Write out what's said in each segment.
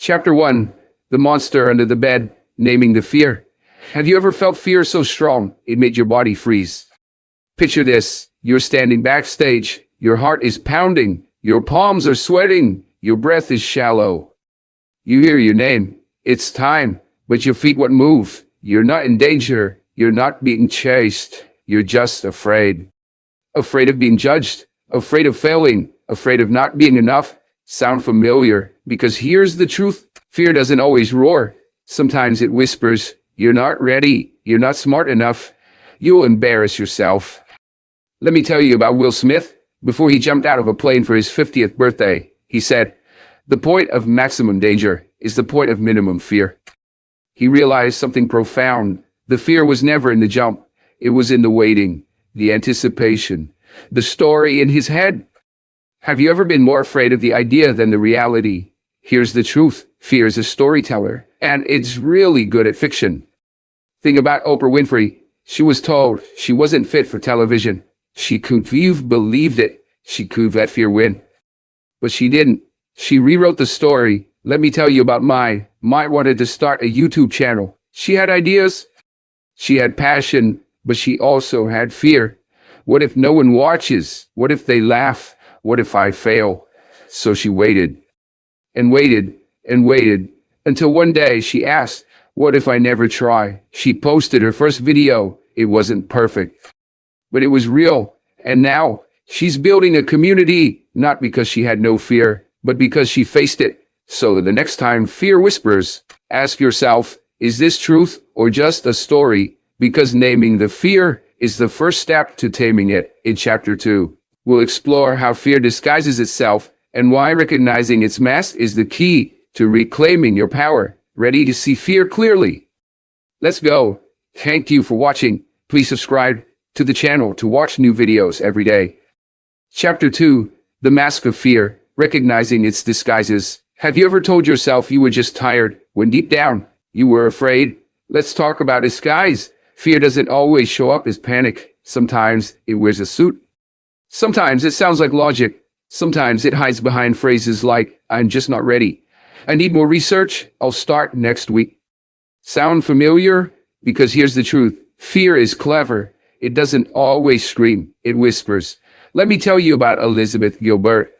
Chapter 1. The Monster Under the Bed, Naming the Fear. Have you ever felt fear so strong it made your body freeze? Picture this. You're standing backstage. Your heart is pounding. Your palms are sweating. Your breath is shallow. You hear your name. It's time. But your feet won't move. You're not in danger. You're not being chased. You're just afraid. Afraid of being judged. Afraid of failing. Afraid of not being enough. Sound familiar? Because here's the truth. Fear doesn't always roar. Sometimes it whispers, "You're not ready. You're not smart enough. You'll embarrass yourself." Let me tell you about Will Smith. Before he jumped out of a plane for his 50th birthday, he said, "The point of maximum danger is the point of minimum fear." He realized something profound. The fear was never in the jump. It was in the waiting, the anticipation, the story in his head. Have you ever been more afraid of the idea than the reality? Here's the truth. Fear is a storyteller, and it's really good at fiction. Think about Oprah Winfrey. She was told she wasn't fit for television. She could have believed it. She could let fear win. But she didn't. She rewrote the story. Let me tell you about Mai. Mai wanted to start a YouTube channel. She had ideas. She had passion, but she also had fear. What if no one watches? What if they laugh? What if I fail? So she waited and waited and waited until one day she asked, "What if I never try?" She posted her first video. It wasn't perfect, but it was real. And now she's building a community, not because she had no fear, but because she faced it. So the next time fear whispers, ask yourself, is this truth or just a story? Because naming the fear is the first step to taming it. In Chapter 2, we'll explore how fear disguises itself and why recognizing its mask is the key to reclaiming your power. Ready to see fear clearly? Let's go. Thank you for watching. Please subscribe to the channel to watch new videos every day. Chapter 2. The Mask of Fear, Recognizing Its Disguises. Have you ever told yourself you were just tired when deep down you were afraid? Let's talk about disguise. Fear doesn't always show up as panic. Sometimes it wears a suit. Sometimes it sounds like logic. Sometimes it hides behind phrases like, "I'm just not ready. I need more research. I'll start next week." Sound familiar? Because here's the truth. Fear is clever. It doesn't always scream. It whispers. Let me tell you about Elizabeth Gilbert.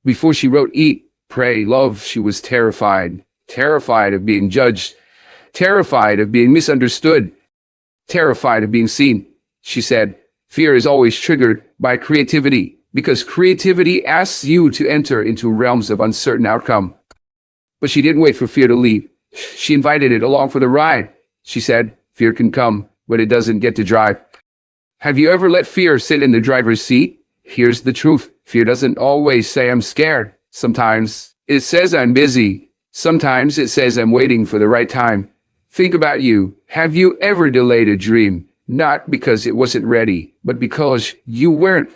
Before she wrote Eat, Pray, Love, she was terrified. Terrified of being judged. Terrified of being misunderstood. Terrified of being seen. She said, "Fear is always triggered by creativity, because creativity asks you to enter into realms of uncertain outcome." But she didn't wait for fear to leave. She invited it along for the ride. She said, "Fear can come, but it doesn't get to drive." Have you ever let fear sit in the driver's seat? Here's the truth. Fear doesn't always say, "I'm scared." Sometimes it says, "I'm busy." Sometimes it says, "I'm waiting for the right time." Think about you. Have you ever delayed a dream? Not because it wasn't ready, but because you weren't.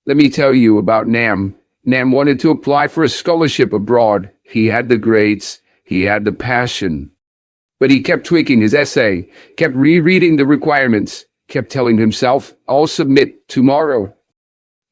Let me tell you about Nam. Nam wanted to apply for a scholarship abroad. He had the grades. He had the passion. But he kept tweaking his essay, kept rereading the requirements, kept telling himself, "I'll submit tomorrow."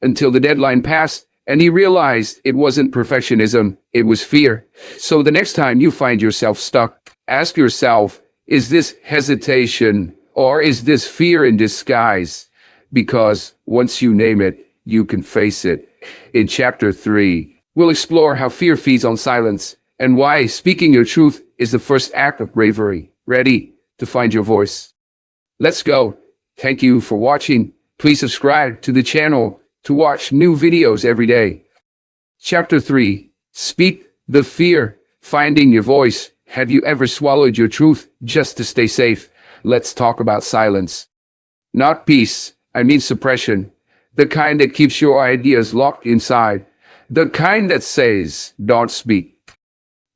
Until the deadline passed, and he realized it wasn't perfectionism, it was fear. So the next time you find yourself stuck, ask yourself, is this hesitation or is this fear in disguise? Because once you name it, you can face it. In Chapter 3, we'll explore how fear feeds on silence and why speaking your truth is the first act of bravery. Ready to find your voice? Let's go. Thank you for watching. Please subscribe to the channel to watch new videos every day. Chapter 3. Speak the fear. Finding your voice. Have you ever swallowed your truth just to stay safe? Let's talk about silence. Not peace. I mean suppression. The kind that keeps your ideas locked inside. The kind that says, don't speak.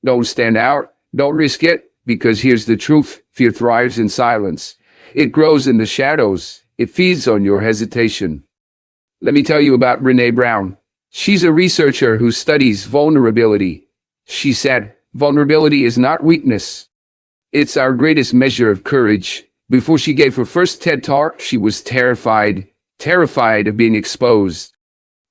Don't stand out. Don't risk it. Because here's the truth. Fear thrives in silence. It grows in the shadows. It feeds on your hesitation. Let me tell you about Brené Brown. She's a researcher who studies vulnerability. She said, "Vulnerability is not weakness. It's our greatest measure of courage." Before she gave her first TED Talk, she was terrified. Terrified of being exposed.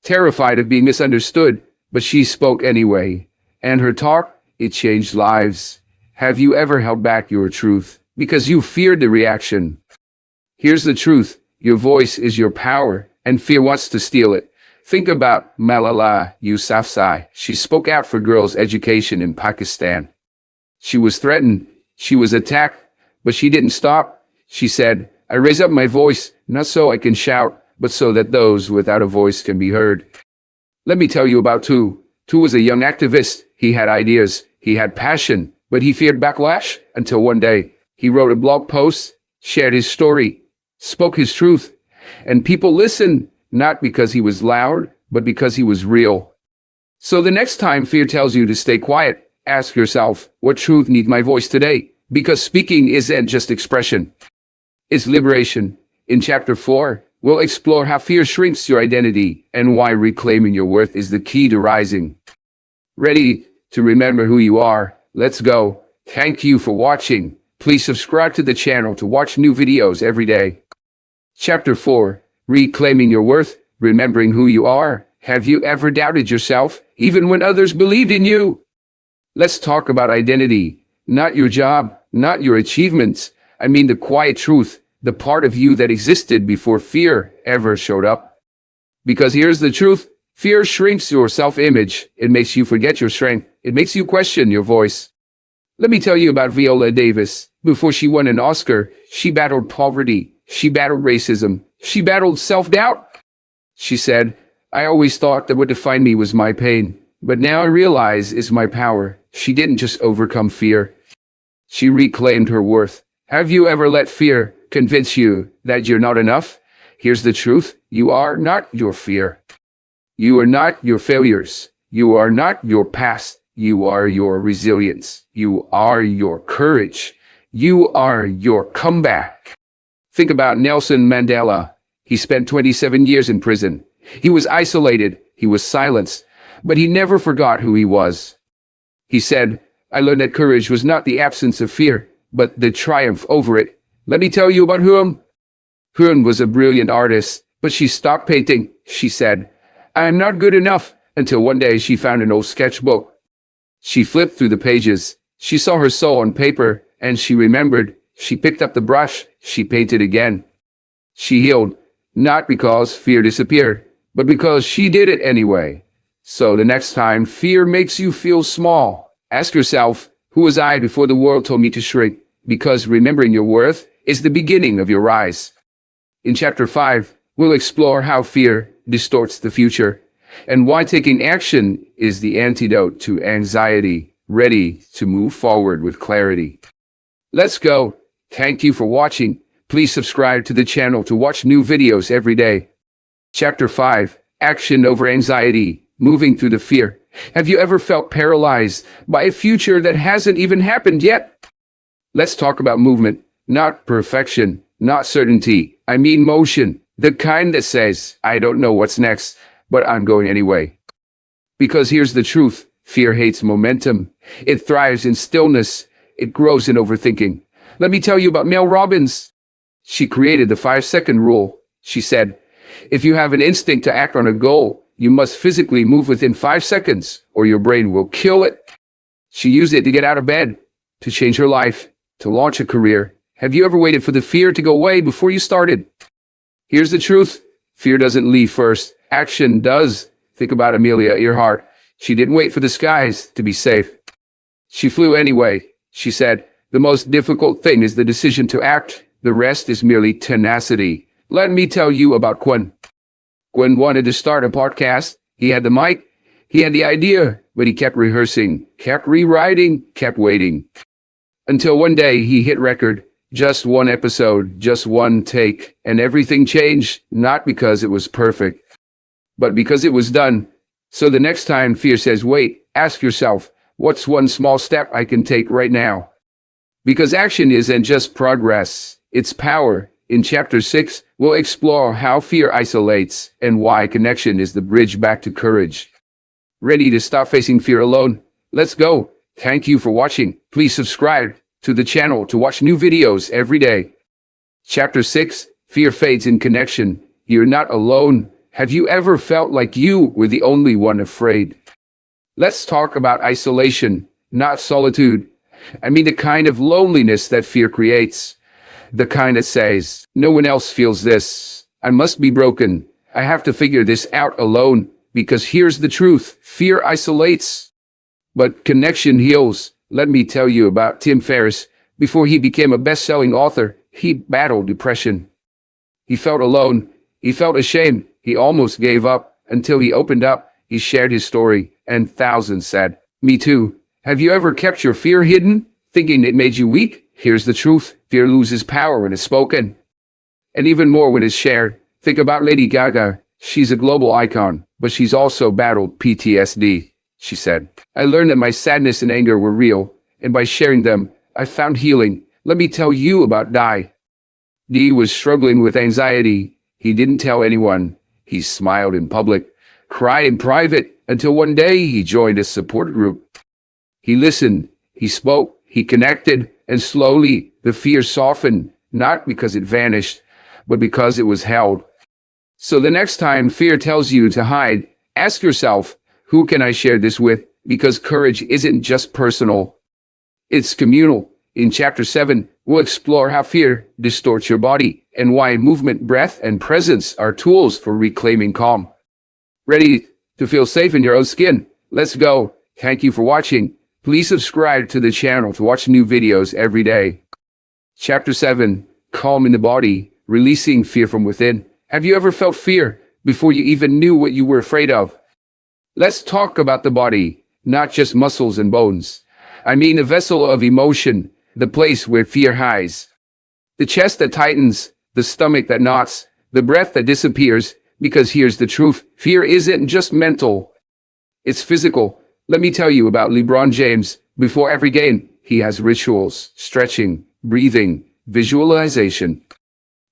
Terrified of being misunderstood. But she spoke anyway. And her talk, it changed lives. Have you ever held back your truth because you feared the reaction? Here's the truth. Your voice is your power, and fear wants to steal it. Think about Malala Yousafzai. She spoke out for girls' education in Pakistan. She was threatened. She was attacked, but she didn't stop. She said, I raise up my voice, not so I can shout, but so that those without a voice can be heard. Let me tell you about Tu. Tu was a young activist. He had ideas. He had passion, but he feared backlash until one day he wrote a blog post, shared his story, spoke his truth, and people listened, not because he was loud, but because he was real. So the next time fear tells you to stay quiet, ask yourself, what truth needs my voice today? Because speaking isn't just expression. It's liberation. In Chapter 4, we'll explore how fear shrinks your identity and why reclaiming your worth is the key to rising. Ready to remember who you are? Let's go. Thank you for watching. Please subscribe to the channel to watch new videos every day. Chapter 4. Reclaiming your worth, remembering who you are. Have you ever doubted yourself, even when others believed in you? Let's talk about identity. Not your job, not your achievements. I mean the quiet truth, the part of you that existed before fear ever showed up. Because here's the truth. Fear shrinks your self-image. It makes you forget your strength. It makes you question your voice. Let me tell you about Viola Davis. Before she won an Oscar, she battled poverty. She battled racism. She battled self-doubt. She said, I always thought that what defined me was my pain, but now I realize it's my power. She didn't just overcome fear. She reclaimed her worth. Have you ever let fear convince you that you're not enough? Here's the truth. You are not your fear. You are not your failures. You are not your past. You are your resilience. You are your courage. You are your comeback. Think about Nelson Mandela. He spent 27 years in prison. He was isolated. He was silenced. But he never forgot who he was. He said, I learned that courage was not the absence of fear, but the triumph over it. Let me tell you about Hun. Hun was a brilliant artist, but she stopped painting. She said, I am not good enough, until one day she found an old sketchbook. She flipped through the pages. She saw her soul on paper, and she remembered. She picked up the brush. She painted again. She healed, not because fear disappeared, but because she did it anyway. So the next time fear makes you feel small, ask yourself, who was I before the world told me to shrink? Because remembering your worth is the beginning of your rise. In Chapter 5, we'll explore how fear distorts the future and why taking action is the antidote to anxiety, ready to move forward with clarity. Let's go. Thank you for watching. Please subscribe to the channel to watch new videos every day. Chapter 5. Action over anxiety. Moving through the fear. Have you ever felt paralyzed by a future that hasn't even happened yet? Let's talk about movement. Not perfection. Not certainty. I mean motion. The kind that says, I don't know what's next, but I'm going anyway. Because here's the truth. Fear hates momentum. It thrives in stillness. It grows in overthinking. Let me tell you about Mel Robbins. She created the 5-second rule. She said, if you have an instinct to act on a goal, you must physically move within 5 seconds, or your brain will kill it. She used it to get out of bed, to change her life, to launch a career. Have you ever waited for the fear to go away before you started? Here's the truth. Fear doesn't leave first. Action does. Think about Amelia Earhart. She didn't wait for the skies to be safe. She flew anyway. She said, the most difficult thing is the decision to act. The rest is merely tenacity. Let me tell you about Gwen. Gwen wanted to start a podcast. He had the mic. He had the idea, but he kept rehearsing, kept rewriting, kept waiting. Until one day he hit record. Just one episode, just one take, and everything changed, not because it was perfect, but because it was done. So the next time fear says, wait, ask yourself, what's one small step I can take right now? Because action isn't just progress, it's power. In Chapter 6, we'll explore how fear isolates and why connection is the bridge back to courage. Ready to stop facing fear alone? Let's go. Thank you for watching. Please subscribe to the channel to watch new videos every day. Chapter 6, Fear Fades in Connection. You're not alone. Have you ever felt like you were the only one afraid? Let's talk about isolation. not solitude. I mean the kind of loneliness that fear creates. The kind that says, no one else feels this. I must be broken. I have to figure this out alone. Because here's the truth. Fear isolates, but connection heals. Let me tell you about Tim Ferriss. Before he became a best-selling author, he battled depression. He felt alone. He felt ashamed. He almost gave up until he opened up. He shared his story, and thousands said, me too. Have you ever kept your fear hidden, thinking it made you weak? Here's the truth. Fear loses power when it's spoken, and even more when it's shared. Think about Lady Gaga. She's a global icon, but she's also battled PTSD. She said, I learned that my sadness and anger were real, and by sharing them, I found healing. Let me tell you about Dai. Dee was struggling with anxiety. He didn't tell anyone. He smiled in public, cried in private, until one day he joined a support group. He listened, he spoke, he connected, and slowly the fear softened, not because it vanished, but because it was held. So the next time fear tells you to hide, ask yourself, who can I share this with? Because courage isn't just personal, it's communal. In Chapter 7, we'll explore how fear distorts your body and why movement, breath, and presence are tools for reclaiming calm. Ready to feel safe in your own skin? Let's go. Thank you for watching. Please subscribe to the channel to watch new videos every day. Chapter 7, Calm in the Body, Releasing Fear from Within. Have you ever felt fear before you even knew what you were afraid of? Let's talk about the body, not just muscles and bones. I mean a vessel of emotion, the place where fear hides. The chest that tightens, the stomach that knots, the breath that disappears, because here's the truth. Fear isn't just mental, it's physical. Let me tell you about LeBron James. Before every game, he has rituals, stretching, breathing, visualization.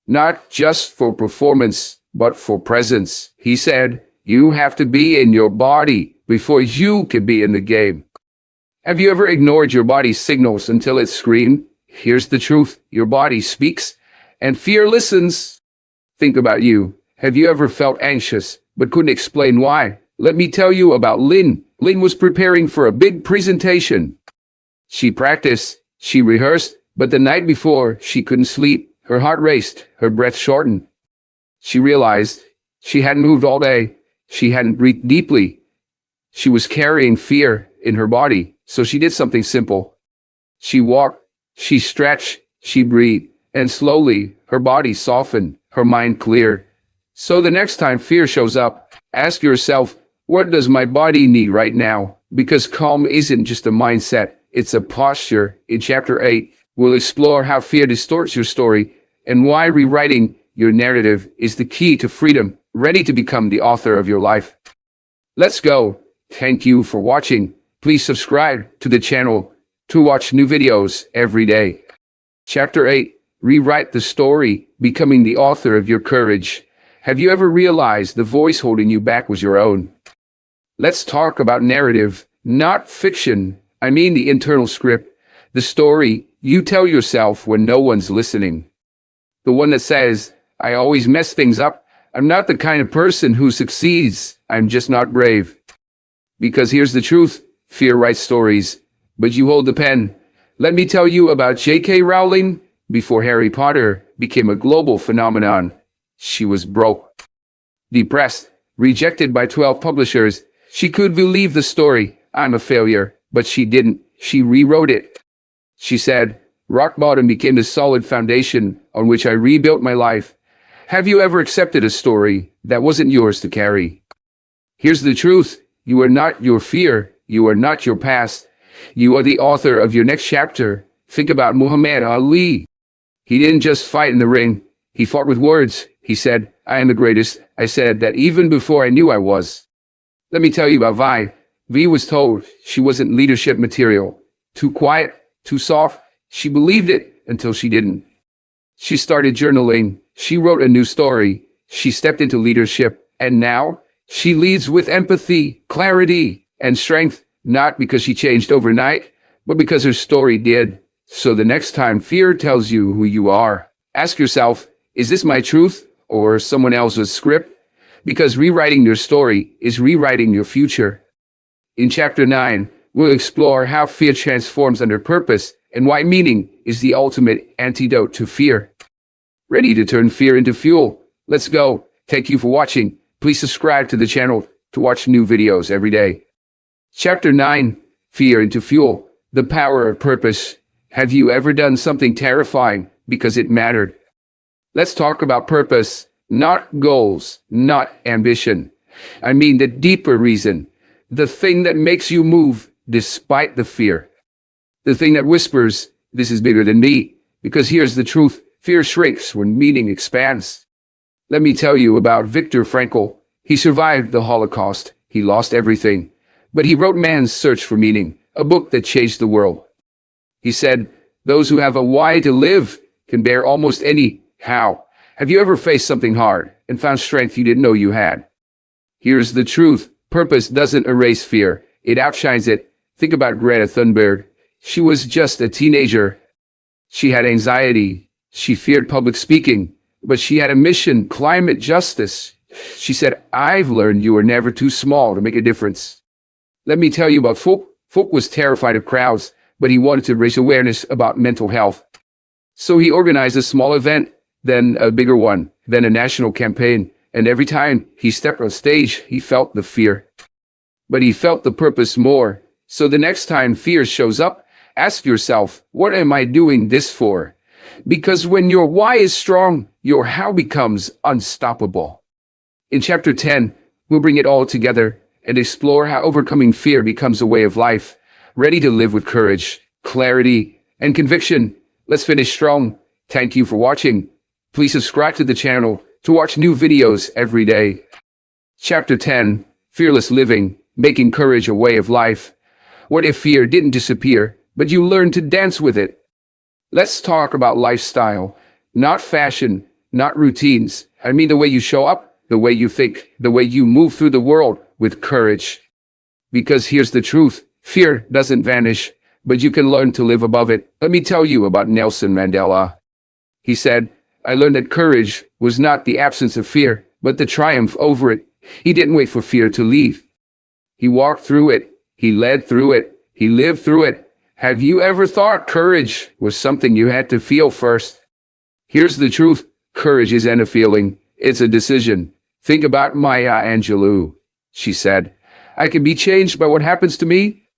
Not just for performance, but for presence. He said, you have to be in your body before you can be in the game. Have you ever ignored your body's signals until it screamed? Here's the truth. Your body speaks, and fear listens. Think about you. Have you ever felt anxious, but couldn't explain why? Let me tell you about Lynn. Lynn was preparing for a big presentation. She practiced, she rehearsed, but the night before, she couldn't sleep. Her heart raced, her breath shortened. She realized she hadn't moved all day. She hadn't breathed deeply. She was carrying fear in her body, so she did something simple. She walked, she stretched, she breathed, and slowly her body softened, her mind cleared. So the next time fear shows up, ask yourself, what does my body need right now? Because calm isn't just a mindset, it's a posture. In Chapter 8, we'll explore how fear distorts your story and why rewriting your narrative is the key to freedom. Ready to become the author of your life? Let's go. Thank you for watching. Please subscribe to the channel to watch new videos every day. Chapter 8, Rewrite the Story, Becoming the Author of Your Courage. Have you ever realized the voice holding you back was your own? Let's talk about narrative, not fiction. I mean the internal script, the story you tell yourself when no one's listening. The one that says, I always mess things up. I'm not the kind of person who succeeds. I'm just not brave. Because here's the truth. Fear writes stories, but you hold the pen. Let me tell you about J.K. Rowling. Before Harry Potter became a global phenomenon, she was broke, depressed, rejected by 12 publishers. She could believe the story, I'm a failure, but she didn't. She rewrote it. She said, rock bottom became the solid foundation on which I rebuilt my life. Have you ever accepted a story that wasn't yours to carry? Here's the truth. You are not your fear. You are not your past. You are the author of your next chapter. Think about Muhammad Ali. He didn't just fight in the ring. He fought with words. He said, I am the greatest. I said that even before I knew I was. Let me tell you about Vi. Vi was told she wasn't leadership material. Too quiet, too soft. She believed it until she didn't. She started journaling. She wrote a new story. She stepped into leadership. And now she leads with empathy, clarity, and strength. Not because she changed overnight, but because her story did. So the next time fear tells you who you are, ask yourself, is this my truth or someone else's script? Because rewriting your story is rewriting your future. In Chapter 9, We'll explore how fear transforms under purpose and why meaning is the ultimate antidote to fear. Ready to turn fear into fuel? Let's go. Thank you for watching. Please subscribe to the channel to watch new videos every day. Chapter 9. Fear into Fuel. The Power of Purpose. Have you ever done something terrifying because it mattered? Let's talk about purpose, not goals, not ambition. I mean the deeper reason. The thing that makes you move despite the fear. The thing that whispers, this is bigger than me. Because here's the truth. Fear shrinks when meaning expands. Let me tell you about Viktor Frankl. He survived the Holocaust. He lost everything. But he wrote Man's Search for Meaning, a book that changed the world. He said, those who have a why to live can bear almost any how. Have you ever faced something hard and found strength you didn't know you had? Here's the truth. Purpose doesn't erase fear. It outshines it. Think about Greta Thunberg. She was just a teenager. She had anxiety. She feared public speaking. But she had a mission, climate justice. She said, I've learned you are never too small to make a difference. Let me tell you about Folk. Folk was terrified of crowds, but he wanted to raise awareness about mental health. So he organized a small event, then a bigger one, then a national campaign. And every time he stepped on stage, he felt the fear. But he felt the purpose more. So the next time fear shows up, ask yourself, what am I doing this for? Because when your why is strong, your how becomes unstoppable. In Chapter 10, we'll bring it all together and explore how overcoming fear becomes a way of life, ready to live with courage, clarity, and conviction. Let's finish strong. Thank you for watching. Please subscribe to the channel to watch new videos every day. Chapter 10. Fearless Living, Making Courage a Way of Life. What if fear didn't disappear, but you learned to dance with it? Let's talk about lifestyle, not fashion, not routines. I mean the way you show up, the way you think, the way you move through the world with courage. Because here's the truth. Fear doesn't vanish, but you can learn to live above it. Let me tell you about Nelson Mandela. He said, I learned that courage was not the absence of fear, but the triumph over it. He didn't wait for fear to leave. He walked through it. He led through it. He lived through it. Have you ever thought courage was something you had to feel first? Here's the truth. Courage isn't a feeling. It's a decision. Think about Maya Angelou. She said, I can be changed by what happens to me,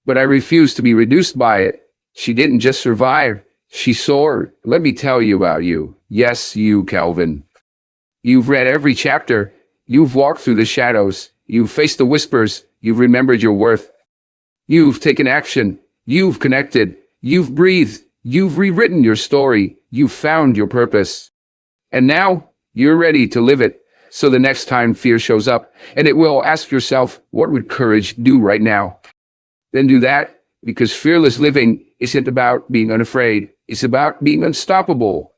but I refuse to be reduced by it. She didn't just survive. She soared. Let me tell you about you. Yes, you, Kelvin. You've read every chapter. You've walked through the shadows. You've faced the whispers. You've remembered your worth. You've taken action. You've connected. You've breathed. You've rewritten your story. You've found your purpose. And now you're ready to live it. So the next time fear shows up, and it will, ask yourself, what would courage do right now? Then do that, because fearless living isn't about being unafraid. It's about being unstoppable.